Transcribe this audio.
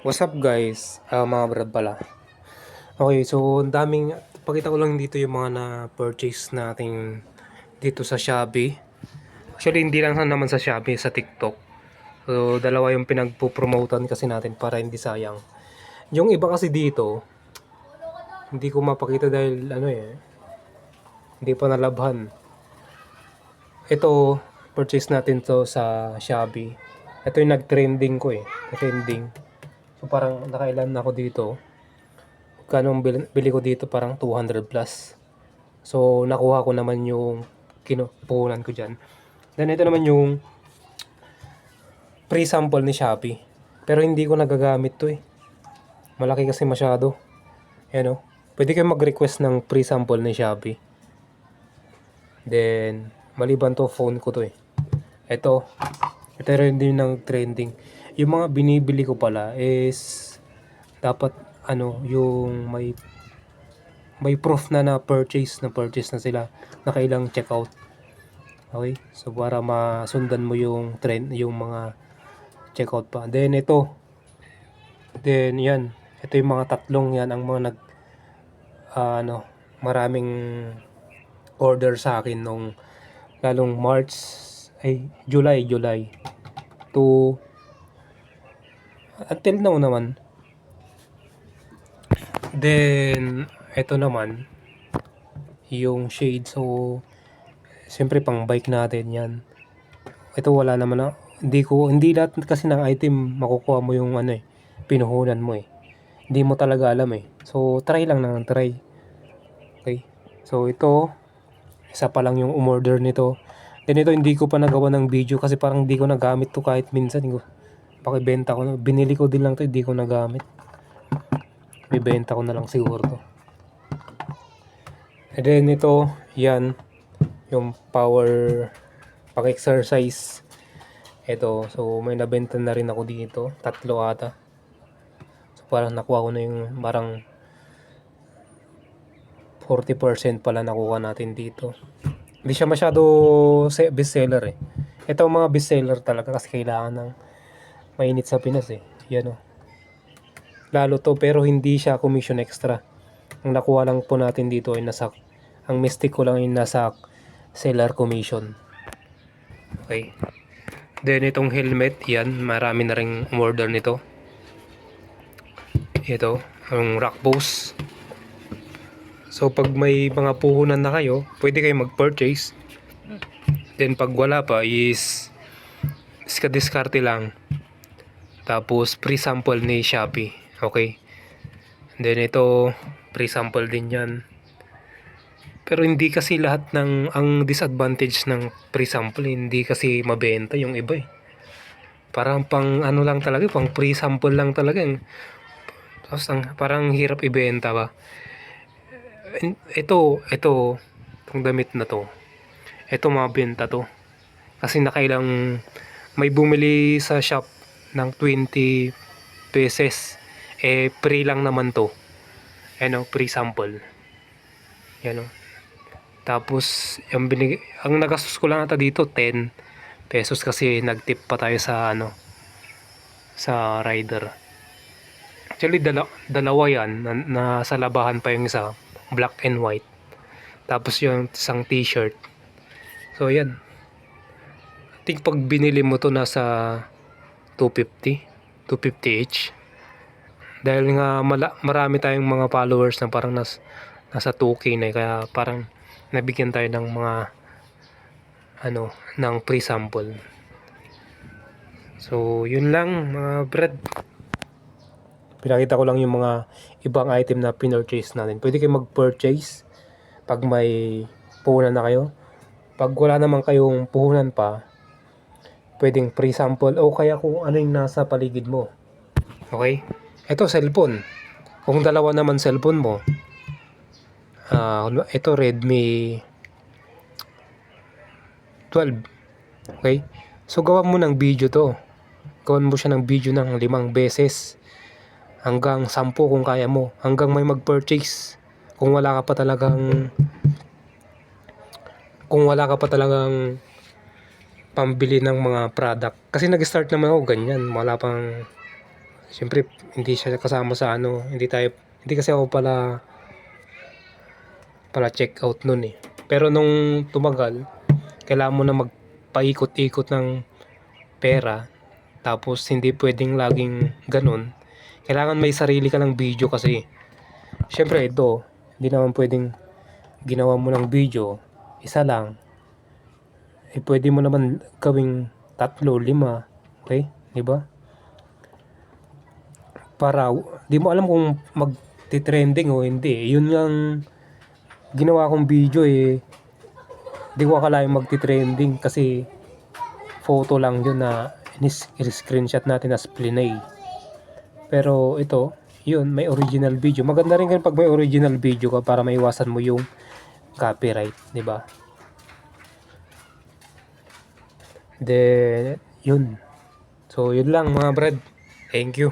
What's up guys? Mga brad pala. Okay, so ang daming pakita ko lang dito yung mga na-purchase natin dito sa Shopee. Actually, hindi lang naman sa Shopee, sa TikTok. So, dalawa yung pinagpo-promotan kasi natin para hindi sayang. Yung iba kasi dito, hindi ko mapakita dahil hindi pa nalabhan. Ito, purchase natin to sa Shopee. Ito yung nag-trending ko eh. Trending. So, parang nakailan na ako dito. Kano ang bili ko dito parang 200 plus. So nakuha ko naman yung kinupunan ko dyan. Then ito naman yung pre-sample ni Shopee. Pero hindi ko nagagamit to eh. Malaki kasi masyado. Ayan o. Pwede kayo mag-request ng pre-sample ni Shopee. Then maliban to phone ko to eh. Ito rin din ng trending. Yung mga binibili ko pala is dapat yung may proof na purchase na sila, nakailang checkout. Okay, so para masundan mo yung trend, yung mga checkout pa. Then ito yung mga tatlong yan ang mga maraming order sa akin nung lalong July to until now naman. Then ito naman yung shade. So siyempre pang bike natin yan. Ito wala naman na, hindi lahat kasi ng item makukuha mo yung pinuhunan mo eh. Hindi mo talaga alam eh. So try lang ng try. Okay. So ito, isa pa lang yung umorder nito. Then ito hindi ko pa nagawa ng video kasi parang hindi ko nagamit to kahit minsan. Pakibenta ko na. Binili ko din lang to, hindi ko nagamit. Bibenta ko na lang siguro to. And then ito, yan yung power pang-exercise. Ito, so may nabenta na rin ako dito, tatlo ata. So parang nakuha ko na yung parang 40% pala nakuha natin dito. Hindi siya masyado bestseller eh. Ito mga bestseller talaga kasi kailangan ng mainit sa Pinas eh. Yan o. Lalo to, pero hindi siya commission extra. Ang nakuha lang po natin dito ay ang mistake ko lang ay nasa seller commission. Okay. Then itong helmet, yan, marami na ring order nito. Ito, ang rock pose. So pag may mga puhunan na kayo, pwede kayo mag-purchase. Then pag wala pa is diskarte lang. Tapos pre-sample ni Shopee. Okay. Then ito, pre-sample din yan. Pero hindi kasi lahat ang disadvantage ng pre-sample, hindi kasi mabenta yung iba eh. Parang pang lang talaga, pang pre-sample lang talaga. Tapos parang hirap ibenta ba. Itong damit na to. Ito mabenta to. Kasi nakailang may bumili sa shop ng 20 pesos. Free lang naman to. Pre-sample. Yan o. Tapos ang nagastos ko lang ata dito 10 pesos kasi nagtip pa tayo sa sa rider. Actually dalawa yan na sa labahan pa yung isa, black and white. Tapos yung isang t-shirt. So yan. I think pag binili mo to nasa 250 each. Dahil nga marami tayong mga followers na parang nasa 2K na kaya parang nabigyan tayo ng mga ng pre-sample. So yun lang mga brad. Pinakita ko lang yung mga ibang item na pinurchase natin. Pwede kayo mag-purchase pag may puhunan na kayo. Pag wala naman kayong puhunan pa, pwedeng pre-sample o kaya kung ano yung nasa paligid mo. Okay? Ito cellphone. Kung dalawa naman cellphone mo, ito Redmi 12. Okay? So gawan mo ng video to. Gawan mo siya ng video ng 5 beses. Hanggang 10 kung kaya mo. Hanggang may mag-purchase. Kung wala ka pa talagang pambili ng mga product. Kasi nag-start naman ako ganyan. Wala pang Siyempre hindi siya kasama sa ano, hindi kasi ako pala check out nun eh. Pero nung tumagal, kailangan mo na magpaikot-ikot ng pera, tapos hindi pwedeng laging ganun. Kailangan may sarili ka ng video kasi. Siyempre ito, hindi naman pwedeng ginawa mo ng video, isa lang. Eh pwede mo naman gawing 3, 5, okay? 'Di ba? Para di mo alam kung magti-trending o hindi. Yun ang ginawa kong video eh. Di ko akalain magti-trending kasi photo lang yun na screenshot natin as Plinay. Pero ito, yun, may original video. Maganda rin pag may original video ka para maiwasan mo yung copyright, di ba? Then, yun. So, yun lang mga brad. Thank you.